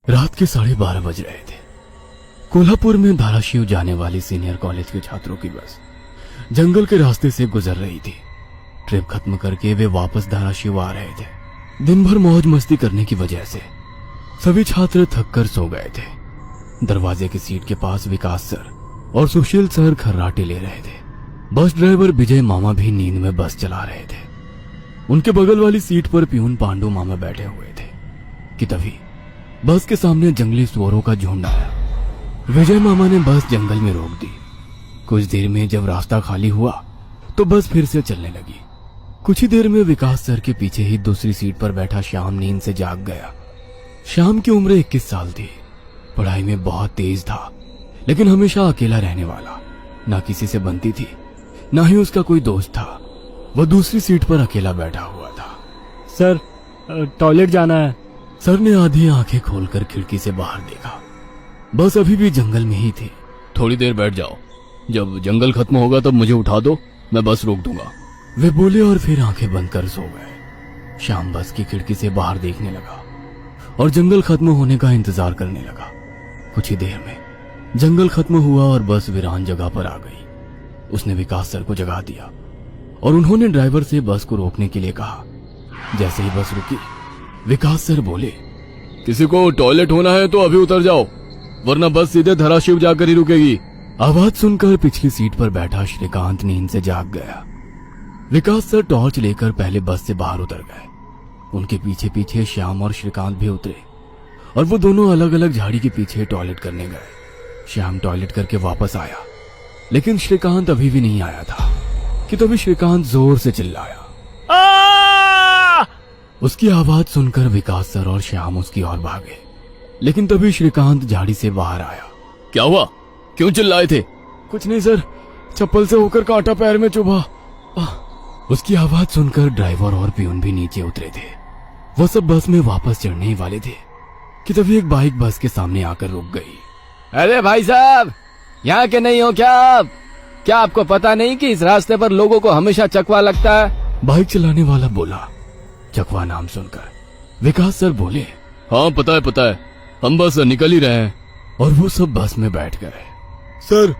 रात के 12:30 बज रहे थे। कोल्हापुर में धाराशिव जाने वाली सीनियर कॉलेज के छात्रों की बस जंगल के रास्ते से गुजर रही थी। ट्रिप खत्म करके वे वापस धाराशिव आ रहे थे। दिन भर मौज मस्ती करने की वजह से सभी छात्र थक कर सो गए थे। दरवाजे की सीट के पास विकास सर और सुशील सर खर्राटे ले रहे थे। बस ड्राइवर विजय मामा भी नींद में बस चला रहे थे। उनके बगल वाली सीट पर प्यून पांडु मामा बैठे हुए थे कि तभी बस के सामने जंगली सुअरों का झुंड आया। विजय मामा ने बस जंगल में रोक दी। कुछ देर में जब रास्ता खाली हुआ तो बस फिर से चलने लगी। कुछ ही देर में विकास सर के पीछे ही दूसरी सीट पर बैठा श्याम नींद से जाग गया। श्याम की उम्र 21 साल थी। पढ़ाई में बहुत तेज था, लेकिन हमेशा अकेला रहने वाला। ना किसी से बनती थी, ना ही उसका कोई दोस्त था। वह दूसरी सीट पर अकेला बैठा हुआ था। सर, टॉयलेट जाना है। सर ने आधी आंखें खोलकर खिड़की से बाहर देखा। बस अभी भी जंगल में ही थी। थोड़ी देर बैठ जाओ, जब जंगल खत्म होगा तब मुझे उठा दो, मैं बस रोक दूंगा। वे बोले और फिर आंखें बंद कर सो गए। श्याम बस की खिड़की से बाहर देखने लगा और जंगल खत्म होने का इंतजार करने लगा। कुछ ही देर में जंगल खत्म हुआ और बस वीरान जगह पर आ गई। उसने विकास सर को जगा दिया और उन्होंने ड्राइवर से बस को रोकने के लिए कहा। जैसे ही बस रुकी, विकास सर बोले, किसी को टॉयलेट होना है तो अभी उतर जाओ, वरना बस सीधे धाराशिव जाकर ही रुकेगी। आवाज सुनकर पिछली सीट पर बैठा श्रीकांत नींद से जाग गया। विकास सर टॉर्च लेकर पहले बस से बाहर उतर गए। उनके पीछे पीछे श्याम और श्रीकांत भी उतरे और वो दोनों अलग अलग झाड़ी के पीछे टॉयलेट करने गए। श्याम टॉयलेट करके वापस आया, लेकिन श्रीकांत अभी भी नहीं आया था कि तभी श्रीकांत जोर से चिल्लाया। उसकी आवाज सुनकर विकास सर और श्याम उसकी ओर भागे, लेकिन तभी श्रीकांत झाड़ी से बाहर आया। क्या हुआ, क्यों चिल्लाए थे? कुछ नहीं सर, चप्पल से होकर कांटा पैर में चुभा। उसकी आवाज सुनकर ड्राइवर और प्यून भी नीचे उतरे थे। वो सब बस में वापस चढ़ने ही वाले थे कि तभी एक बाइक बस के सामने आकर रुक गई। अरे भाई साहब, यहाँ के नहीं हो क्या आप? क्या आपको पता नहीं कि इस रास्ते पर लोगों को हमेशा चकवा लगता है? बाइक चलाने वाला बोला। चकवा नाम सुनकर विकास सर बोले, हाँ पता है, हम बस निकल ही रहे हैं। और वो सब बस में बैठ गए। सर,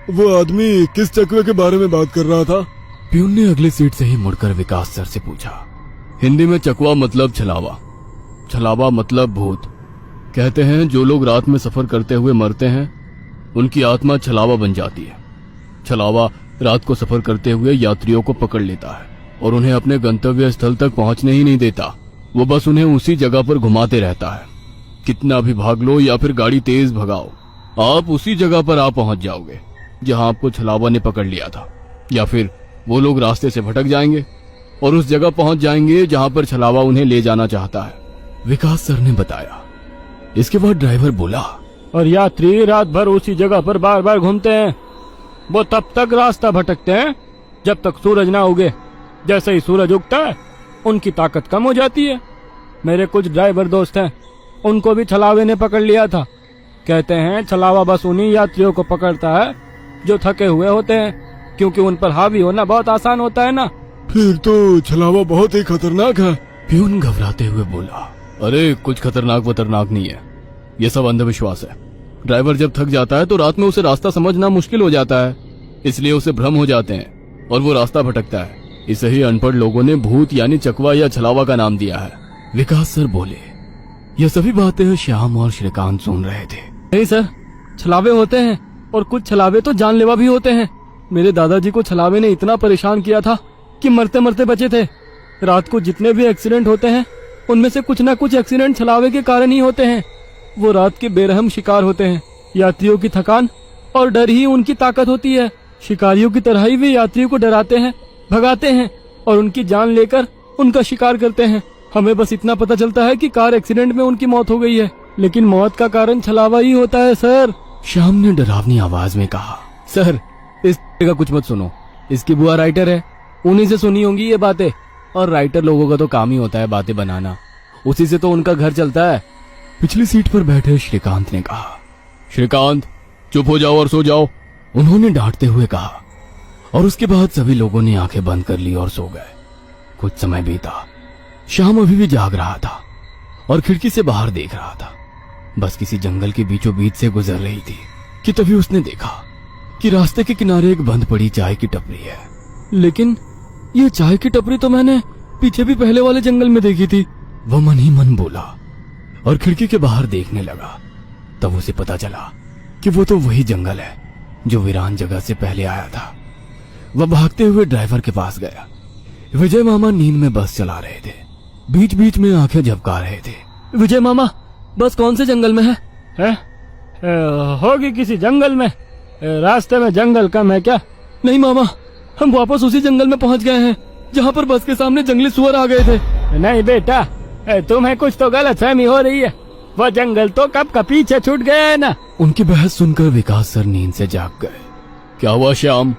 वो आदमी किस चकवे के बारे में बात कर रहा था? प्यून ने अगली सीट से ही मुड़कर विकास सर से पूछा। हिंदी में चकवा मतलब छलावा, छलावा मतलब भूत। कहते हैं जो लोग रात में सफर करते हुए मरते हैं, उनकी आत्मा छलावा बन जाती है। छलावा रात को सफर करते हुए यात्रियों को पकड़ लेता है और उन्हें अपने गंतव्य स्थल तक पहुंचने ही नहीं देता। वो बस उन्हें उसी जगह पर घुमाते रहता है। कितना भी भाग लो या फिर गाड़ी तेज भगाओ, आप उसी जगह पर आ पहुंच जाओगे जहां आपको छलावा ने पकड़ लिया था। या फिर वो लोग रास्ते से भटक जाएंगे और उस जगह पहुंच जाएंगे जहां पर छलावा उन्हें ले जाना चाहता है। विकास सर ने बताया। इसके बाद ड्राइवर बोला, और यात्री रात भर उसी जगह पर बार बार घूमते हैं। वो तब तक रास्ता भटकते हैं जब तक सूरज ना उगे। जैसे ही सूरज उगता है, उनकी ताकत कम हो जाती है। मेरे कुछ ड्राइवर दोस्त हैं, उनको भी छलावे ने पकड़ लिया था। कहते हैं छलावा बस उन्हीं यात्रियों को पकड़ता है जो थके हुए होते हैं, क्योंकि उन पर हावी होना बहुत आसान होता है ना। फिर तो छलावा बहुत ही खतरनाक है। प्यून घबराते हुए बोला। अरे कुछ खतरनाक वतरनाक नहीं है, ये सब अंधविश्वास है। ड्राइवर जब थक जाता है तो रात में उसे रास्ता समझना मुश्किल हो जाता है, इसलिए उसे भ्रम हो जाते हैं और वो रास्ता भटकता है। इसे ही अनपढ़ लोगों ने भूत यानी चकवा या छलावा का नाम दिया है। विकास सर बोले। ये सभी बातें श्याम और श्रीकांत सुन रहे थे। नहीं सर, छलावे होते हैं और कुछ छलावे तो जानलेवा भी होते हैं। मेरे दादाजी को छलावे ने इतना परेशान किया था कि मरते मरते बचे थे। रात को जितने भी एक्सीडेंट होते हैं, उनमें से कुछ ना कुछ एक्सीडेंट छलावे के कारण ही होते हैं। वो रात के बेरहम शिकार होते हैं। यात्रियों की थकान और डर ही उनकी ताकत होती है। शिकारियों की तरह ही वे यात्रियों को डराते हैं, भगाते हैं और उनकी जान लेकर उनका शिकार करते हैं। हमें बस इतना पता चलता है कि कार एक्सीडेंट में उनकी मौत हो गई है, लेकिन मौत का कारण छलावा ही होता है सर। श्याम ने डरावनी आवाज में कहा। सर, इस का कुछ मत सुनो। इसकी बुआ राइटर है, उन्हीं से सुनी होंगी ये बातें। और राइटर लोगों का तो काम ही होता है बातें बनाना, उसी से तो उनका घर चलता है। पिछली सीट पर बैठे श्रीकांत ने कहा। श्रीकांत, चुप हो जाओ और सो जाओ, उन्होंने डांटते हुए कहा। और उसके बाद सभी लोगों ने आंखें बंद कर ली और सो गए। कुछ समय बीता। श्याम अभी भी जाग रहा था और खिड़की से बाहर देख रहा था। बस किसी जंगल के बीचों बीच से गुजर रही थी कि तभी उसने देखा कि रास्ते के किनारे एक बंद पड़ी चाय की टपरी है। लेकिन ये चाय की टपरी तो मैंने पीछे भी पहले वाले जंगल में देखी थी। वह मन ही मन बोला और खिड़की के बाहर देखने लगा। तब उसे पता चला कि वो तो वही जंगल है जो वीरान जगह से पहले आया था। वह भागते हुए ड्राइवर के पास गया। विजय मामा नींद में बस चला रहे थे, बीच बीच में आंखें झपका रहे थे। विजय मामा, बस कौन से जंगल में है? होगी किसी जंगल में। रास्ते में जंगल कम है क्या? नहीं मामा, हम वापस उसी जंगल में पहुंच गए हैं जहाँ पर बस के सामने जंगली सुअर आ गए थे। नहीं बेटा, तुम्हें कुछ तो गलतफहमी हो रही है। वो जंगल तो कब का पीछे छूट गया है ना। उनकी बहस सुनकर विकास सर नींद से जाग गए। क्या हुआ श्याम?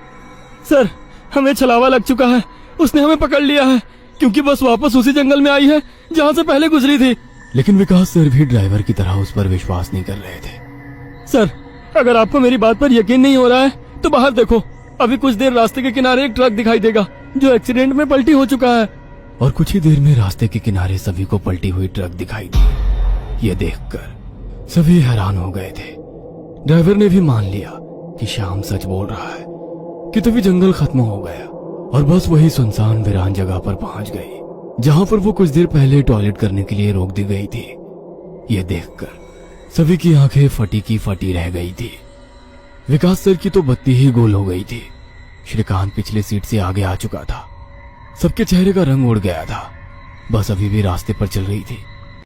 सर, हमें छलावा लग चुका है। उसने हमें पकड़ लिया है क्योंकि बस वापस उसी जंगल में आई है जहाँ से पहले गुजरी थी। लेकिन विकास सर भी ड्राइवर की तरह उस पर विश्वास नहीं कर रहे थे। सर, अगर आपको मेरी बात पर यकीन नहीं हो रहा है तो बाहर देखो। अभी कुछ देर रास्ते के किनारे एक ट्रक दिखाई देगा जो एक्सीडेंट में पलटी हो चुका है। और कुछ ही देर में रास्ते के किनारे सभी को पलटी हुई ट्रक दिखाई दी। ये देखकर सभी हैरान हो गए थे। ड्राइवर ने भी मान लिया कि श्याम सच बोल रहा है कि तभी जंगल खत्म हो गया और बस वही सुनसान वीरान जगह पर पहुंच गई जहां पर वो कुछ देर पहले टॉयलेट करने के लिए रोक दी गई थी। ये देखकर सभी की आंखें फटी की फटी रह गई थी। विकास सर की तो बत्ती ही गोल हो गई थी। श्रीकांत पिछले सीट से आगे आ चुका था। सबके चेहरे का रंग उड़ गया था। बस अभी भी रास्ते पर चल रही थी।